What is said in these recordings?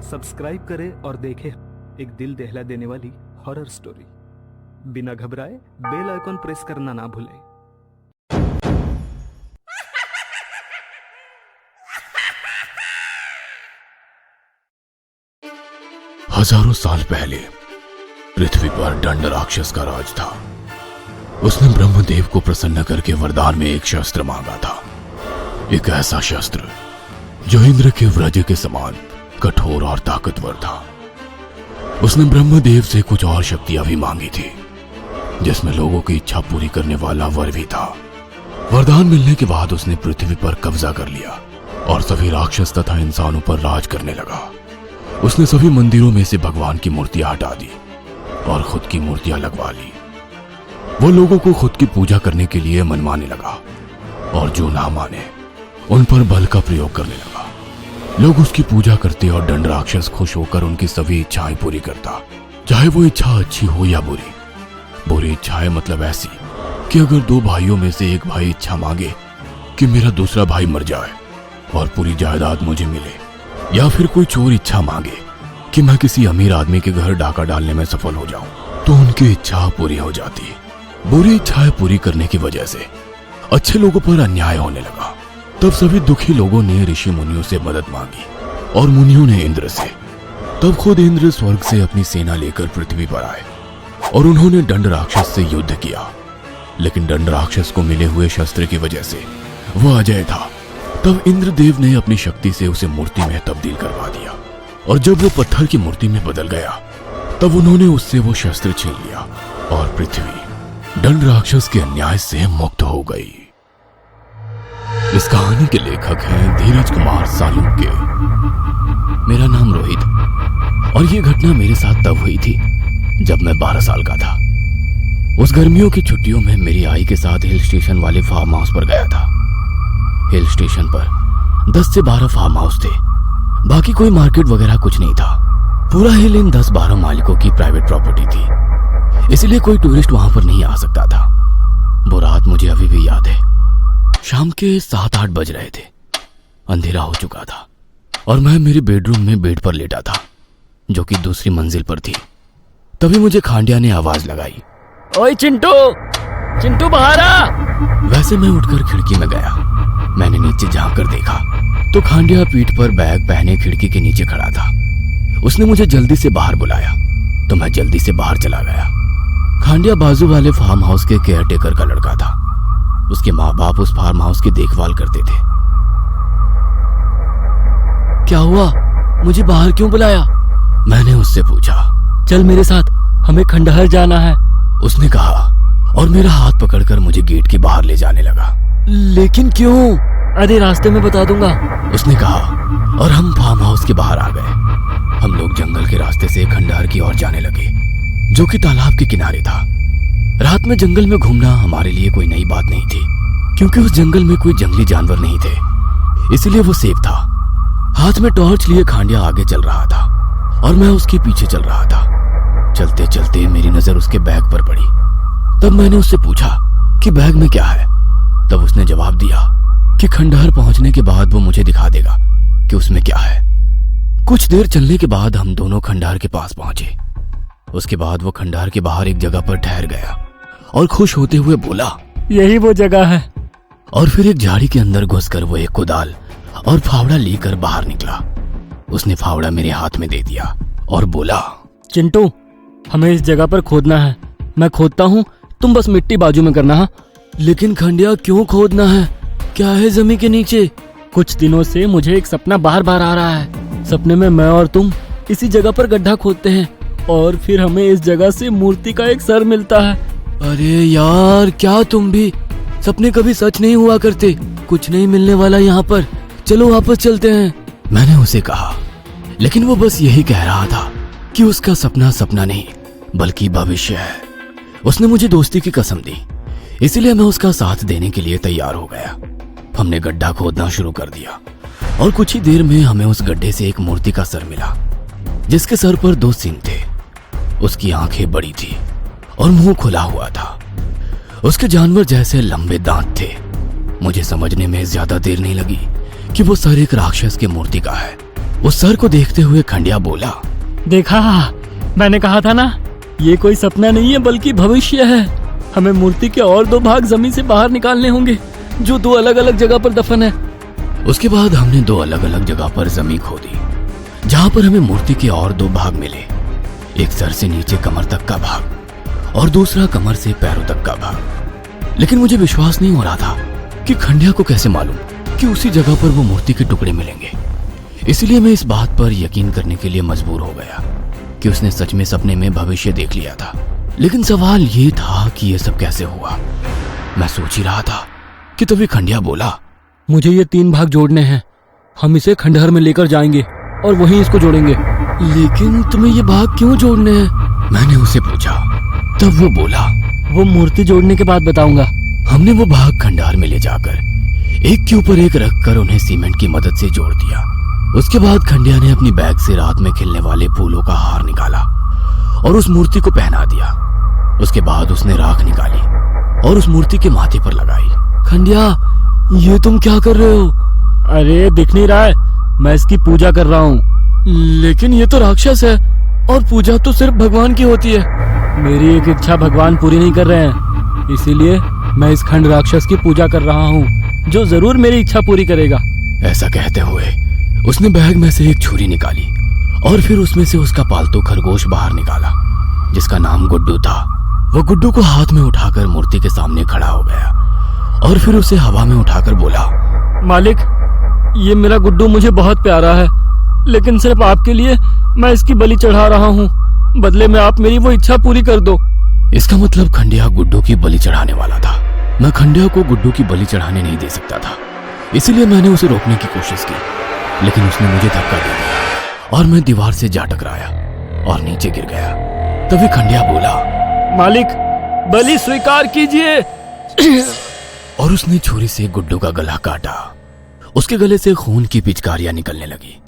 Subscribe करें और देखें एक दिल दहला देने वाली हॉरर स्टोरी। बिना घबराए बेल आइकॉन प्रेस करना ना भूलें। हजारों साल पहले पृथ्वी पर दंड राक्षस का राज था। उसने ब्रह्मदेव को प्रसन्न करके वरदान में एक शस्त्र मांगा था, एक ऐसा शस्त्र जो इंद्र के वज्र के समान कठोर और ताकतवर था। उसने ब्रह्मदेव से कुछ और शक्तियां भी मांगी थी, जिसमें लोगों की इच्छा पूरी करने वाला वर भी था। वरदान मिलने के बाद उसने पृथ्वी पर कब्जा कर लिया और सभी राक्षस तथा इंसानों पर राज करने लगा। उसने सभी मंदिरों में से भगवान की मूर्तियां हटा दी और खुद की मूर्तियां लगवा ली। वो लोगों को खुद की पूजा करने के लिए मनमाने लगा और जो ना माने उन पर बल का प्रयोग करने लगा। लोग उसकी पूजा करते और दंड राक्षस खुश होकर उनकी सभी इच्छाएं पूरी करता, चाहे वो इच्छा अच्छी हो या बुरी। बुरी इच्छाएं मतलब ऐसी कि अगर दो भाइयों में से एक भाई इच्छा मांगे कि मेरा दूसरा भाई मर जाए और पूरी जायदाद मुझे मिले, या फिर कोई चोर इच्छा मांगे कि मैं किसी अमीर आदमी के घर डाका डालने में सफल हो जाऊं, तो उनकी इच्छा पूरी हो जाती। बुरी इच्छाएं पूरी करने की वजह से अच्छे लोगों पर अन्याय होने लगा। तब सभी दुखी लोगों ने ऋषि मुनियों से मदद मांगी और मुनियों ने इंद्र से। तब खुद इंद्र स्वर्ग से अपनी सेना लेकर पृथ्वी पर आए और उन्होंने दंड राक्षस से युद्ध किया। लेकिन दंड राक्षस को मिले हुए शस्त्र की वजह से वह अजय था। तब इंद्रदेव ने अपनी शक्ति से उसे मूर्ति में तब्दील करवा दिया और जब वो पत्थर की मूर्ति में बदल गया तब उन्होंने उससे वो शस्त्र छीन लिया और पृथ्वी दंड राक्षस के अन्याय से मुक्त हो गई। इस कहानी के लेखक हैं धीरज कुमार सालुंके। मेरा नाम रोहित और ये घटना मेरे साथ तब हुई थी जब मैं 12 साल का था। उस गर्मियों की छुट्टियों में मेरी आई के साथ हिल स्टेशन वाले फार्म हाउस पर गया था। हिल स्टेशन पर 10 से 12 फार्म हाउस थे, बाकी कोई मार्केट वगैरह कुछ नहीं था। पूरा हिल इन 10-12 मालिकों की प्राइवेट प्रॉपर्टी थी, इसलिए कोई टूरिस्ट वहां पर नहीं आ सकता था। वो रात मुझे अभी भी याद है। शाम के 7-8 बज रहे थे, अंधेरा हो चुका था और मैं मेरे बेडरूम में बेड पर लेटा था, जो कि दूसरी मंजिल पर थी। तभी मुझे खांडिया ने आवाज लगाई, ओए चिंटू, चिंटू बाहर आ। वैसे मैं उठकर खिड़की में गया। मैंने नीचे झांक कर देखा तो खांडिया पीठ पर बैग पहने खिड़की के नीचे खड़ा था। उसने मुझे जल्दी से बाहर बुलाया तो मैं जल्दी से बाहर चला गया। खांडिया बाजू वाले फार्म हाउस के केयरटेकर का लड़का था। उसके माँ बाप उस फार्म हाउस की देखभाल करते थे। क्या हुआ, मुझे बाहर क्यों बुलाया? मैंने उससे पूछा। चल मेरे साथ, हमें खंडहर जाना है, उसने कहा और मेरा हाथ पकड़कर मुझे गेट के बाहर ले जाने लगा। लेकिन क्यों? अरे रास्ते में बता दूंगा, उसने कहा और हम फार्म हाउस के बाहर आ गए। हम लोग जंगल के रास्ते से खंडहर की ओर जाने लगे, जो कि तालाब के किनारे था। रात में जंगल में घूमना हमारे लिए कोई नई बात नहीं थी, क्योंकि उस जंगल में कोई जंगली जानवर नहीं थे, इसलिए वो सेफ था। हाथ में टॉर्च लिए खांडिया आगे चल रहा था और मैं उसके पीछे चल रहा था। चलते चलते मेरी नजर उसके बैग पर पड़ी। तब मैंने उससे पूछा कि बैग में क्या है। तब उसने जवाब दिया कि खंडहर पहुंचने के बाद वो मुझे दिखा देगा कि उसमें क्या है। कुछ देर चलने के बाद हम दोनों खंडहर के पास पहुंचे। उसके बाद वो खंडहर के बाहर एक जगह पर ठहर गया और खुश होते हुए बोला, यही वो जगह है। और फिर एक झाड़ी के अंदर घुसकर वो एक कुदाल और फावड़ा लेकर बाहर निकला। उसने फावड़ा मेरे हाथ में दे दिया और बोला, चिंटू, हमें इस जगह पर खोदना है। मैं खोदता हूँ, तुम बस मिट्टी बाजू में करना है। लेकिन खंडिया, क्यों खोदना है? क्या है जमीन के नीचे? कुछ दिनों से मुझे एक सपना बार बार आ रहा है। सपने में मैं और तुम इसी जगह पर गड्ढा खोदते हैं और फिर हमें इस जगह से मूर्ति का एक सर मिलता है। अरे यार, क्या तुम भी? सपने कभी सच नहीं हुआ करते। कुछ नहीं मिलने वाला यहाँ पर, चलो वापस चलते हैं, मैंने उसे कहा। लेकिन वो बस यही कह रहा था कि उसका सपना सपना नहीं बल्कि भविष्य है। उसने मुझे दोस्ती की कसम दी, इसलिए मैं उसका साथ देने के लिए तैयार हो गया। हमने गड्ढा खोदना शुरू कर दिया और कुछ ही देर में हमें उस गड्ढे से एक मूर्ति का सर मिला, जिसके सर पर 2 सींग थे। उसकी आंखें बड़ी थी और मुंह खुला हुआ था। उसके जानवर जैसे लंबे दांत थे। मुझे समझने में ज्यादा देर नहीं लगी कि वो सर एक राक्षस की मूर्ति का है उस सर को देखते हुए खंडिया बोला, देखा, मैंने कहा था ना, ये कोई सपना नहीं है बल्कि भविष्य है। हमें मूर्ति के और 2 भाग जमीन से बाहर निकालने होंगे जो 2 अलग अलग जगह पर दफन है। उसके बाद हमने 2 अलग अलग जगह पर जमीन खोदी, जहां पर हमें मूर्ति के और 2 भाग मिले। एक सर से नीचे कमर तक का भाग और दूसरा कमर से पैरों तक का भाग। लेकिन मुझे विश्वास नहीं हो रहा था कि खंडिया को कैसे मालूम कि उसी जगह पर वो मूर्ति के टुकड़े मिलेंगे। इसलिए मैं इस बात पर यकीन करने के लिए मजबूर हो गया कि उसने सच में सपने में भविष्य देख लिया था। लेकिन सवाल ये था कि ये सब कैसे हुआ। मैं सोच ही रहा था कि तभी खंडिया बोला, मुझे ये 3 भाग जोड़ने हैं। हम इसे खंडहर में लेकर जाएंगे और वहीं इसको जोड़ेंगे। लेकिन तुम्हें ये भाग क्यों जोड़ने हैं? मैंने उसे पूछा। तब वो बोला, वो मूर्ति जोड़ने के बाद बताऊंगा। हमने वो भाग खंडहर में ले जाकर एक के ऊपर एक रखकर उन्हें सीमेंट की मदद से जोड़ दिया। उसके बाद खंडिया ने अपनी बैग से रात में खिलने वाले फूलों का हार निकाला और उस मूर्ति को पहना दिया। उसके बाद उसने राख निकाली और उस मूर्ति के माथे पर लगाई। खंडिया, ये तुम क्या कर रहे हो? अरे दिख नहीं रहा है, मैं इसकी पूजा कर रहा हूँ। लेकिन ये तो राक्षस है और पूजा तो सिर्फ भगवान की होती है। मेरी एक इच्छा भगवान पूरी नहीं कर रहे हैं, इसीलिए मैं इस खंड राक्षस की पूजा कर रहा हूँ, जो जरूर मेरी इच्छा पूरी करेगा। ऐसा कहते हुए उसने बैग में से एक छुरी निकाली और फिर उसमें से उसका पालतू खरगोश बाहर निकाला, जिसका नाम गुड्डू था। वो गुड्डू को हाथ में उठाकर मूर्ति के सामने खड़ा हो गया और फिर उसे हवा में उठाकर बोला, मालिक, ये मेरा गुड्डू मुझे बहुत प्यारा है, लेकिन सिर्फ आपके लिए मैं इसकी बलि चढ़ा रहा हूँ। बदले में आप मेरी वो इच्छा पूरी कर दो। इसका मतलब खंडिया गुड्डू की बलि चढ़ाने वाला था। मैं खंडिया को गुड्डू की बलि चढ़ाने नहीं दे सकता था, इसीलिए मैंने उसे रोकने की कोशिश की, लेकिन उसने मुझे धक्का दे दिया और मैं दीवार से जा टकराया और नीचे गिर गया। तभी खंडिया बोला, मालिक, बलि स्वीकार कीजिए। और उसने छुरी से गुड्डू का गला काटा। उसके गले से खून की पिचकारियां निकलने लगी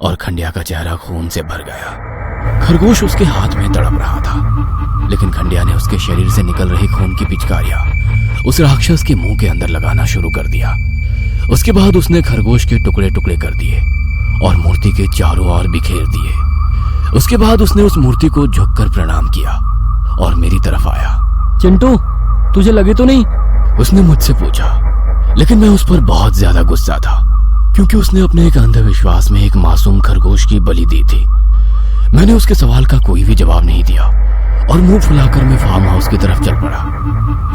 और खंडिया का चेहरा खून से भर गया। खरगोश उसके हाथ में तड़प रहा था, लेकिन खंडिया ने उसके शरीर से निकल रही खून की पिचकारियां उस राक्षस के मुंह के अंदर लगाना शुरू कर दिया। उसके बाद उसने खरगोश के टुकड़े टुकड़े कर दिए और मूर्ति के चारों ओर बिखेर दिए। उसके बाद उसने उस मूर्ति को झुककर प्रणाम किया और मेरी तरफ आया। चिंटू, तुझे लगे तो नहीं? उसने मुझसे पूछा, लेकिन मैं उस पर बहुत ज्यादा गुस्सा था, क्योंकि उसने अपने एक अंधविश्वास में एक मासूम खरगोश की बलि दी थी। मैंने उसके सवाल का कोई भी जवाब नहीं दिया और मुंह फुलाकर मैं फार्म हाउस की तरफ चल पड़ा।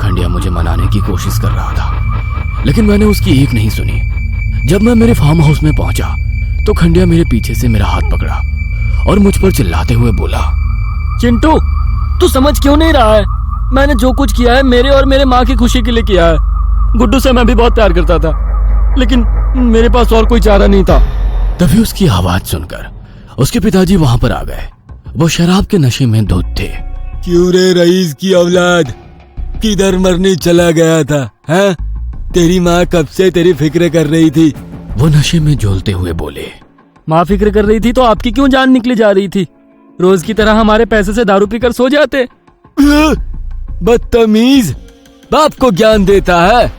खंडिया मुझे मनाने की कोशिश कर रहा था, लेकिन मैंने उसकी एक नहीं सुनी। जब मैं मेरे फार्म हाउस में पहुंचा तो खंडिया मेरे पीछे से मेरा हाथ पकड़ा और मुझ पर चिल्लाते हुए बोला, चिंटू, तू समझ क्यों नहीं रहा है? मैंने जो कुछ किया है मेरे और मेरे माँ की खुशी के लिए किया है। गुड्डू से मैं भी बहुत प्यार करता था, लेकिन मेरे पास और कोई चारा नहीं था। तभी उसकी आवाज सुनकर उसके पिताजी वहां पर आ गए। वो शराब के नशे में धुत थे। क्यों रे रईस की औलाद, किधर मरने चला गया था? हैं? तेरी माँ कब से तेरी फिक्र कर रही थी? वो नशे में झोलते हुए बोले, माँ फिक्र कर रही थी तो आपकी क्यों जान निकली जा रही थी? रोज की तरह हमारे पैसे से दारू पीकर सो जाते। बदतमीज, बाप को ज्ञान देता है।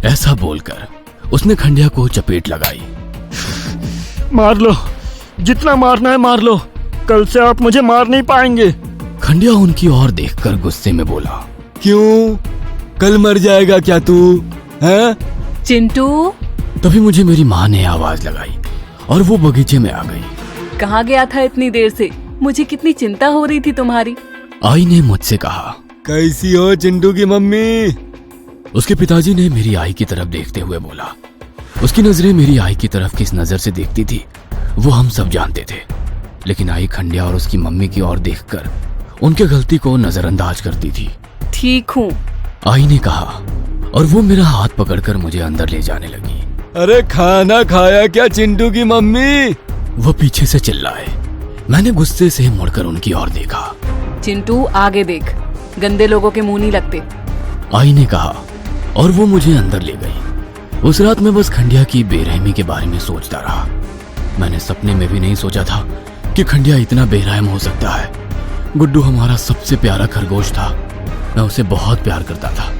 ऐसा बोलकर उसने खंडिया को चपेट लगाई। मार लो, जितना मारना है मार लो, कल से आप मुझे मार नहीं पाएंगे। खंडिया उनकी ओर देखकर गुस्से में बोला, क्यों? कल मर जाएगा क्या तू? हैं? चिंटू, तभी मुझे मेरी माँ ने आवाज लगाई और वो बगीचे में आ गई। कहाँ गया था इतनी देर से? मुझे कितनी चिंता हो रही थी तुम्हारी। आई ने मुझसे कहा, कैसी हो चिंटू की मम्मी? उसके पिताजी ने मेरी आई की तरफ देखते हुए बोला। उसकी नजरें मेरी आई की तरफ किस नजर से देखती थी वो हम सब जानते थे, लेकिन आई खंडिया और उसकी मम्मी की ओर देखकर उनके गलती को नजरअंदाज करती थी। ठीक हूँ, आई ने कहा और वो मेरा हाथ पकड़कर मुझे अंदर ले जाने लगी। अरे खाना खाया क्या चिंटू की मम्मी? वो पीछे से चिल्लाए। मैंने गुस्से से मुड़कर उनकी ओर देखा। चिंटू आगे देख, गंदे लोगों के मुंह नहीं लगते। आई ने कहा और वो मुझे अंदर ले गई। उस रात मैं बस खंडिया की बेरहमी के बारे में सोचता रहा। मैंने सपने में भी नहीं सोचा था कि खंडिया इतना बेरहम हो सकता है। गुड्डू हमारा सबसे प्यारा खरगोश था, मैं उसे बहुत प्यार करता था।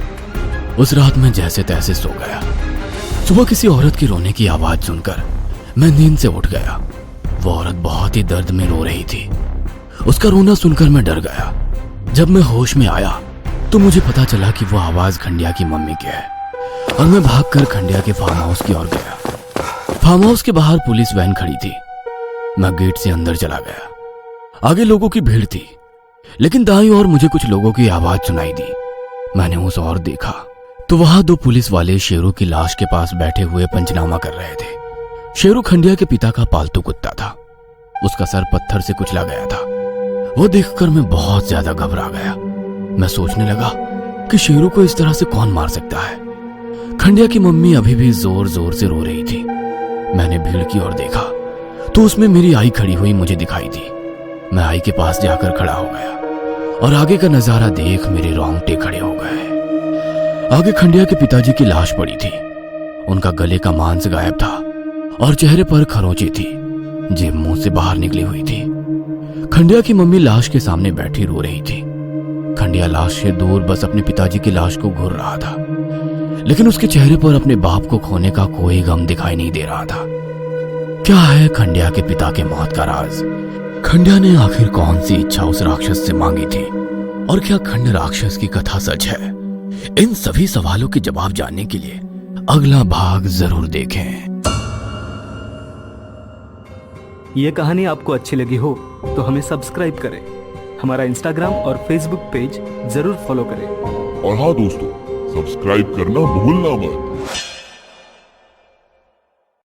उस रात मैं जैसे तैसे सो गया। सुबह किसी औरत के रोने की आवाज सुनकर मैं नींद से उठ गया। वो औरत बहुत ही दर्द में रो रही थी। उसका रोना सुनकर मैं डर गया। जब मैं होश में आया तो मुझे पता चला कि वो आवाज खंडिया की मम्मी की है और मैं भागकर खंडिया के फार्म हाउस की ओर गया। फार्म हाउस के बाहर पुलिस वैन खड़ी थी। मैं गेट से अंदर चला गया। आगे लोगों की भीड़ थी, लेकिन दाईं ओर मुझे कुछ लोगों की आवाज सुनाई दी। मैंने उस ओर देखा तो वहां 2 पुलिस वाले शेरू की लाश के पास बैठे हुए पंचनामा कर रहे थे। शेरू खंडिया के पिता का पालतू कुत्ता था। उसका सर पत्थर से कुचला गया था। वो देखकर मैं बहुत ज्यादा घबरा गया। मैं सोचने लगा कि शेरू को इस तरह से कौन मार सकता है। खंडिया की मम्मी अभी भी जोर जोर से रो रही थी। मैंने भीड़ की ओर देखा तो उसमें मेरी आई खड़ी हुई मुझे दिखाई दी। मैं आई के पास जाकर खड़ा हो गया और आगे का नजारा देख मेरे रोंगटे खड़े हो गए। आगे खंडिया के पिताजी की लाश पड़ी थी। उनका गले का मांस गायब था और चेहरे पर खरोंचे थी। जेब मुंह से बाहर निकली हुई थी। खंडिया की मम्मी लाश के सामने बैठी रो रही थी। खंडिया लाश से दूर बस अपने पिताजी की लाश को घूर रहा था, लेकिन उसके चेहरे पर अपने बाप को खोने का कोई गम दिखाई नहीं दे रहा था। क्या है खंडिया के पिता के मौत का राज? खंडिया ने आखिर कौन सी इच्छा उस राक्षस से मांगी थी? और क्या खंड राक्षस की कथा सच है? इन सभी सवालों के जवाब जानने के लिए अगला भाग जरूर देखें। ये कहानी आपको अच्छी लगी हो तो हमें सब्सक्राइब करें, हमारा इंस्टाग्राम और फेसबुक पेज जरूर फॉलो करें। और हाँ दोस्तों, सब्सक्राइब करना भूलना मत।